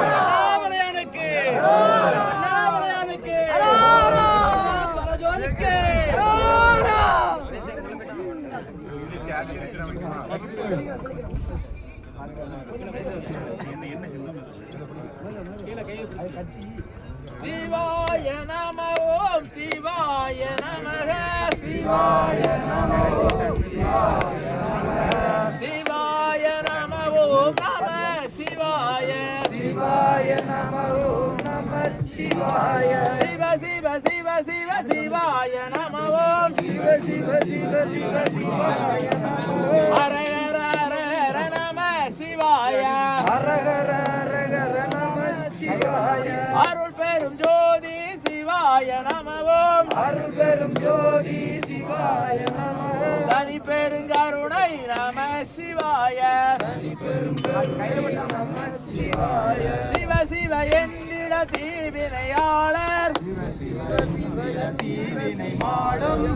அண்ணாமலையானுக்கு அண்ணாமலையானுக்கு அண்ணாமலையானுக்கு பரஜோதிக்கு சிவாய நம ஓம் சிவாய நமக சிவாய நம ஓம் சிவாய நமக சிவாய நம ஓம் நம சிவாய சிவாய நம ஓம் நம சிவாய சிவ சிவ சிவ சிவ சிவாய நம ஓம் சிவ சிவ சிவ சிவ சிவாய நம ஹர ஹர ஹர ஹர நம சிவாய ஹர ஹர ஹர ஹர நம சிவாய அருள் பெரும் ஜோதி சிவாய நம ஓம் அருள் பெரும் ஜோதி சிவாய நம தனி பெருங்கருணை நம சிவாய தனி பெருங்கருணை நம சிவாய சிவ சிவ என்னிட தீவினையாளர் சிவ சிவ சிவ தீவினை மாடும்